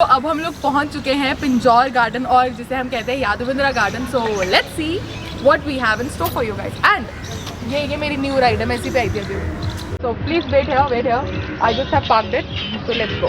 तो अब हम लोग पहुंच चुके हैं पिंजौर गार्डन और जिसे हम कहते हैं Yadavindra garden. So let's see what we have in store for you guys. And ये मेरी न्यू राइड है, मैं इसी पे आई थी अभी। So please wait here, I just have parked it, so let's go.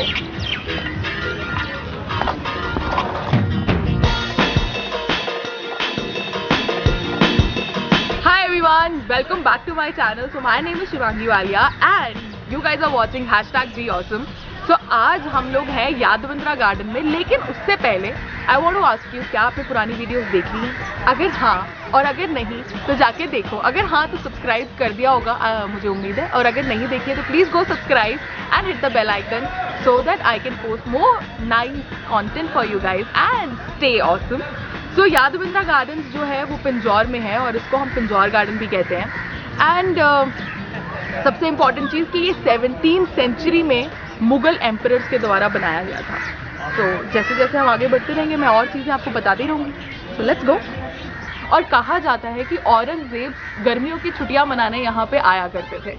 Hi everyone, welcome back to my channel. So my name is Shivangi Walia and you guys are watching #BeAwesome. तो आज हम लोग हैं Yadavindra garden में, लेकिन उससे पहले I want to ask you, क्या आपने पुरानी वीडियोस देख ली हैं? अगर हाँ और अगर नहीं तो जाके देखो। अगर हाँ तो सब्सक्राइब कर दिया होगा, मुझे उम्मीद है। और अगर नहीं देखी है तो please go subscribe and hit the bell icon so that I can post more nice content for you guys and stay awesome. So Yadavindra garden जो है वो पिंजौर में है और इसको हम पिंजौर गार्डन भी कहते हैं। एंड सबसे इम्पॉर्टेंट चीज़ कि ये 17th सेंचुरी में मुगल एम्परर्स के द्वारा बनाया गया था। तो जैसे जैसे हम आगे बढ़ते रहेंगे मैं और चीज़ें आपको बताती रहूँगी। सो लेट्स गो। और कहा जाता है कि औरंगज़ेब गर्मियों की छुट्टियाँ मनाने यहाँ पे आया करते थे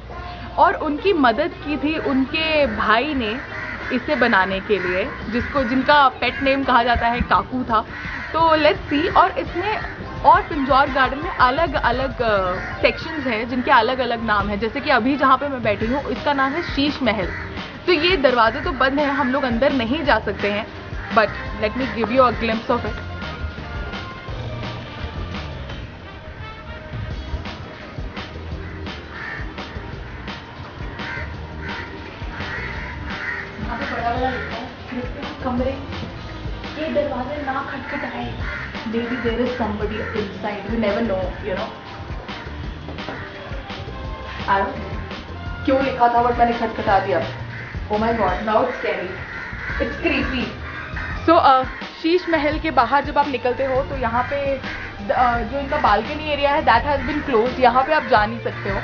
और उनकी मदद की थी उनके भाई ने इसे बनाने के लिए, जिनका पेट नेम कहा जाता है काकू था। तो लेट्स सी। और इसमें और पिंजौर गार्डन में अलग अलग सेक्शंस हैं जिनके अलग अलग नाम हैं। जैसे कि अभी जहाँ पे मैं बैठी हूँ इसका नाम है शीश महल। तो ये दरवाजे तो बंद हैं, हम लोग अंदर नहीं जा सकते हैं, but let me give you a glimpse of it. यहाँ पे बड़ा बड़ा लिखा है कमरे के दरवाजे ना खटखटाए, maybe there is somebody inside, you never know, you know. I don't know क्यों लिखा था बट मैंने खटखटा दिया। Oh my God, now it's scary, it's creepy. So Sheesh Mahal के बाहर जब आप निकलते हो तो यहाँ पे जो इनका बालकनी एरिया है that has been closed, यहाँ पे आप जा नहीं सकते हो।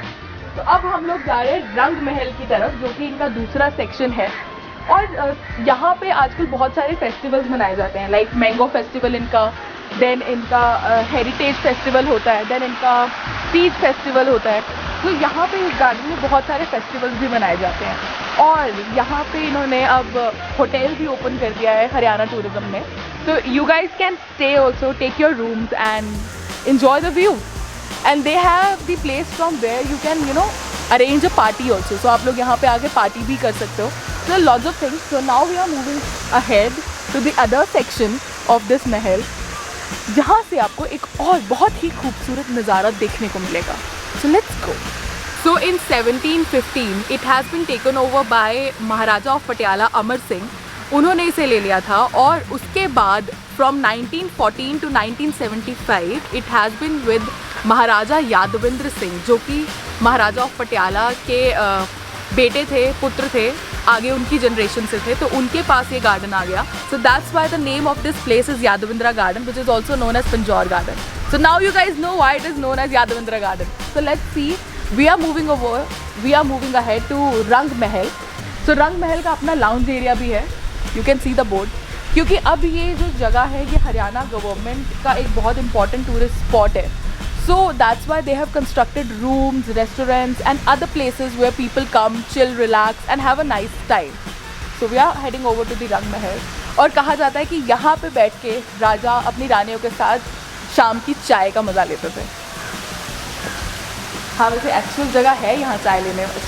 तो अब हम लोग जा रहे हैं रंग महल की तरफ, जो कि इनका दूसरा सेक्शन है। और यहाँ पे आजकल बहुत सारे फेस्टिवल्स मनाए जाते हैं, लाइक मैंगो फेस्टिवल इनका, देन इनका हेरिटेज फेस्टिवल होता है, देन इनका तीज फेस्टिवल होता है। तो यहाँ पे इस गार्डन में बहुत सारे फेस्टिवल्स भी मनाए जाते हैं। और यहाँ पे इन्होंने अब होटल भी ओपन कर दिया है हरियाणा टूरिज्म में। तो you guys can stay also, take your rooms and enjoy the view. And they have the place from where you can, you know, arrange a party also. So आप लोग यहाँ पे आके पार्टी भी कर सकते हो। So lots of things. So now we are moving ahead to the other section of this महल, जहाँ से आपको एक और बहुत ही खूबसूरत नज़ारा देखने को मिलेगा। So let's go. So in 1715 it has been taken over by Maharaja of Patiala Amar Singh. उन्होंने इसे ले लिया था और उसके बाद from 1914 to 1975 it has been with महाराजा यादविंद्र सिंह, जो कि महाराजा ऑफ पटियाला के बेटे थे, पुत्र थे, आगे उनकी जनरेशन से थे। तो उनके पास ये गार्डन आ गया। So that's why the name of this place is Yadavindra garden, which is also known as Pinjore garden. So now you guys know why it is known as Yadavindra garden. So let's see, we are moving ahead to Rang Mahal. सो रंग महल का अपना lounge area भी है, you can see the board, क्योंकि अब ये जो जगह है ये हरियाणा गवर्नमेंट का एक बहुत इंपॉर्टेंट टूरिस्ट स्पॉट है। So that's why they have constructed rooms, restaurants and other places where people come, chill, relax and have a nice time. So we are heading over to the Rang Mahal. और कहा जाता है कि यहाँ पे बैठ के राजा अपनी रानियों के साथ शाम की चाय का मज़ा लेते थे। हाँ, वैसे एक्चुअल जगह है यहाँ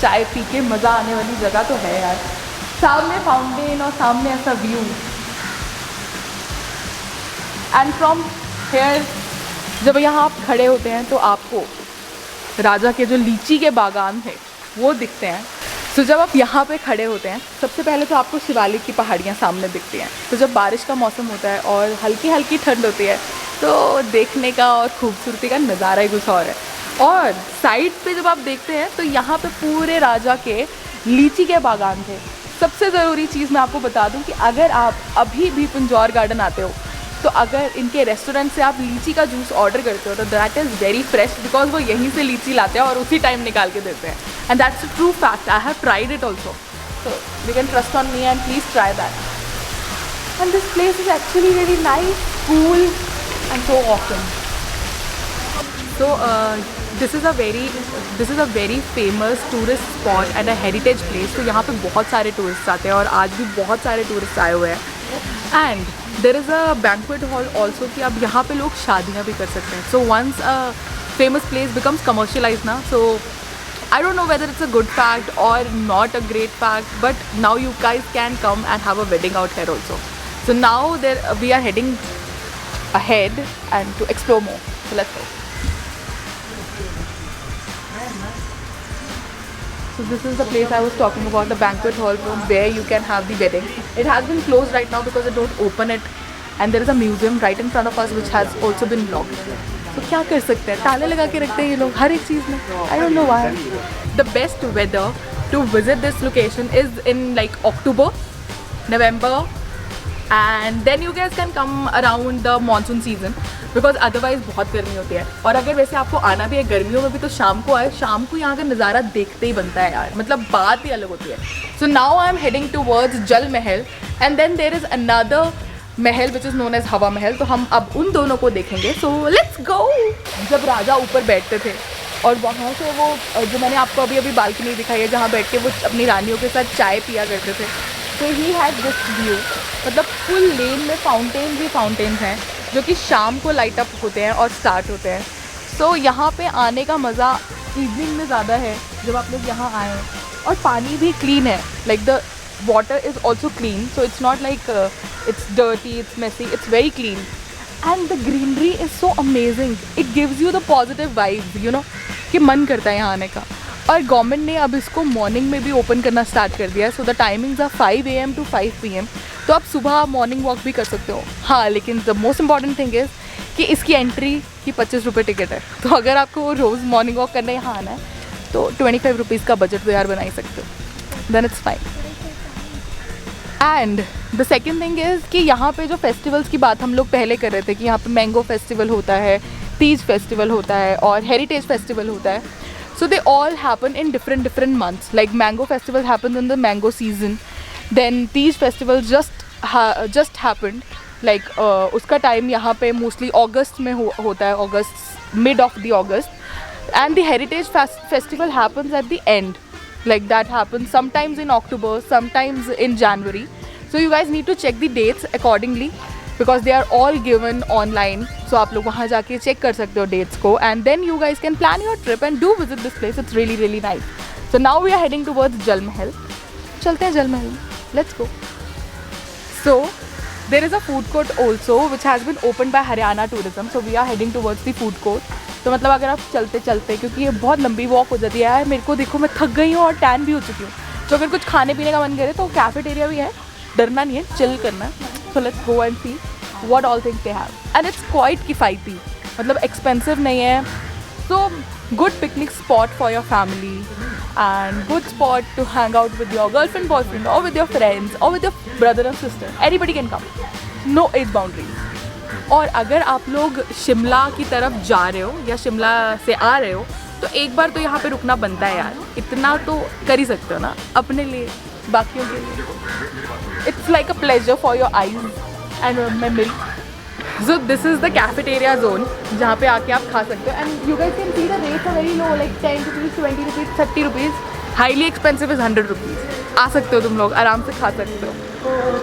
चाय पी के मज़ा आने वाली जगह तो है यार। सामने फाउंटेन और सामने ऐसा व्यू। एंड फ्रॉम हेयर जब यहाँ आप खड़े होते हैं तो आपको राजा के जो लीची के बागान थे वो दिखते हैं। तो जब आप यहाँ पे खड़े होते हैं सबसे पहले तो आपको शिवालिक की पहाड़ियाँ सामने दिखती हैं। तो जब बारिश का मौसम होता है और हल्की हल्की ठंड होती है तो देखने का और खूबसूरती का नज़ारा ही कुछ और है। और साइड पे जब आप देखते हैं तो यहाँ पे पूरे राजा के लीची के बागान थे। सबसे ज़रूरी चीज़ मैं आपको बता दूँ कि अगर आप अभी भी पिंजौर गार्डन आते हो तो अगर इनके रेस्टोरेंट से आप लीची का जूस ऑर्डर करते हो तो that is very fresh, because वो यहीं से लीची लाते हैं और उसी टाइम निकाल के देते हैं। And that's a true fact, I have tried it also, so you can trust on me and please try that. And this place is actually very nice, cool and so awesome. So this is a very famous tourist spot and a heritage place. तो यहाँ पे बहुत सारे tourist आते हैं और आज भी बहुत सारे टूरिस्ट आए हुए हैं। And there is a banquet hall also कि अब यहाँ पे लोग शादियाँ भी कर सकते हैं. So once a famous place becomes commercialise ना, so I don't know whether it's a good fact or not a great fact, but now you guys can come and have a wedding out here also. So now we are heading ahead and to explore more. So let's go. So this is the place I was talking about, the banquet hall from where you can have the wedding. It has been closed right now because they don't open it, and there is a museum right in front of us which has also been locked. So क्या कर सकते हैं, ताले लगा के रखते हैं ये लोग हर एक चीज़ में. I don't know why. The best weather to visit this location is in like October, November, and then you guys can come around the monsoon season because otherwise बहुत गर्मी होती है. और अगर वैसे आपको आना भी है गर्मियों में भी तो शाम को आए, शाम को यहाँ का नज़ारा देखते ही बनता है यार, मतलब बात ही अलग होती है. So now I am heading towards जल महल and then there is another Mahal which is known as हवा महल. तो हम अब उन दोनों को देखेंगे. सो लेट्स गो. जब राजा ऊपर बैठते थे और वहाँ से वो जो मैंने आपको अभी अभी बालकनी दिखाई है जहाँ बैठ के वो अपनी रानियों के साथ चाय पिया करते थे, तो ही हैड दिस व्यू. मतलब फुल लेन में फाउंटेन्स ही फाउंटेन्स हैं जो कि शाम को लाइट अप होते हैं और स्टार्ट होते हैं. सो यहाँ पे आने का मज़ा इवनिंग में ज़्यादा है जब आप लोग यहाँ आएँ. और पानी भी क्लीन है, like the water is also clean, so it's not like it's dirty, it's messy, it's very clean, and the greenery is so amazing. It gives you the positive vibes, you know, कि मन करता है यहाँ आने का. और government ने अब इसको मॉर्निंग में भी ओपन करना स्टार्ट कर दिया है. So the timings are 5 AM to 5 PM. तो आप सुबह मॉर्निंग वॉक भी कर सकते हो. हाँ, लेकिन the most important thing is कि इसकी एंट्री की 25 रुपये टिकट है. तो अगर आपको रोज़ मॉर्निंग वॉक करने यहाँ आना है तो 25 रुपीज़ का बजट तो यार बना ही सकते हो. Then it's fine. And the second thing is कि यहाँ पे जो फेस्टिवल्स की बात हम लोग पहले कर रहे थे कि यहाँ पे मैंगो फेस्टिवल होता है, तीज फेस्टिवल होता है और हेरिटेज फेस्टिवल होता है. So they all happen in different months. Like mango festival happen in the mango season, then Teej festival just happened like उसका टाइम यहाँ पे मोस्टली अगस्त में होता है, August, mid of the August. And the heritage festival happens at the end. Like that happens sometimes in October, sometimes in January. So you guys need to check the dates accordingly because they are all given online. So आप लोग वहाँ जाके check कर सकते हो dates को, and then you guys can plan your trip and do visit this place. It's really really nice. So now we are heading towards जल महल. चलते हैं जल महल. Let's go. So there is a food court also which has been opened by Haryana Tourism. So we are heading towards the food court. तो मतलब अगर आप चलते चलते, क्योंकि ये बहुत लंबी वॉक हो जाती है यार, मेरे को देखो मैं थक गई हूँ और टैन भी हो चुकी हूँ. तो अगर कुछ खाने पीने का मन करे तो कैफेटेरिया भी है, डरना नहीं है, चिल करना है. So let's go and see what all things they have. And it's quite किफ़ायती, मतलब एक्सपेंसिव नहीं है. So good picnic spot for your family and good spot to hang out with your girlfriend, boyfriend और with your friends और with your brother and sister. Anybody can come, no age boundaries. और अगर आप लोग शिमला की तरफ जा रहे हो या शिमला से आ रहे हो तो एक बार तो यहाँ पे रुकना बनता है यार. इतना तो कर ही सकते हो ना अपने लिए, बाकियों के लिए. It's like a pleasure for your eyes and memory. So this is the cafeteria zone जहाँ पे आके आप खा सकते हो. And you guys can see the rates are very low, like 10 rupees, 20 rupees, 30 rupees. Highly expensive is 100 rupees. आ सकते हो तुम लोग, आराम से खा सकते हो.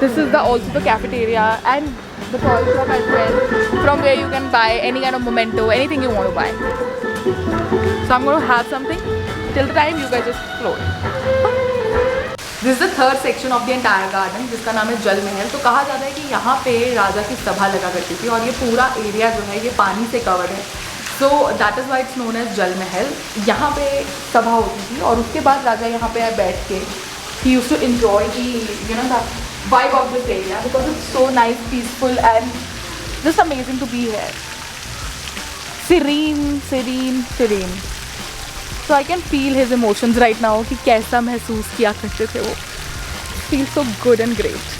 This is the also the cafeteria and the toy shop as well, from where you can buy any kind of memento, anything you want to buy. So I'm going to have something. Till the time you guys just explore. This is the third section of the entire garden, जिसका नाम है जल महल. तो कहा जाता है कि यहाँ पे राजा की सभा लगा करती थी और ये पूरा एरिया जो है ये पानी से कवर्ड है. So that is why it's known as Jal Mahal. यहाँ पे सभा होती थी और उसके बाद राजा यहाँ पे बैठ के he used to enjoy the, you know, the vibe of this area because it's so nice, peaceful and just amazing to be here. Serene. So I can feel his emotions right now कि कैसा महसूस किया करते थे वो. Feels so good and great.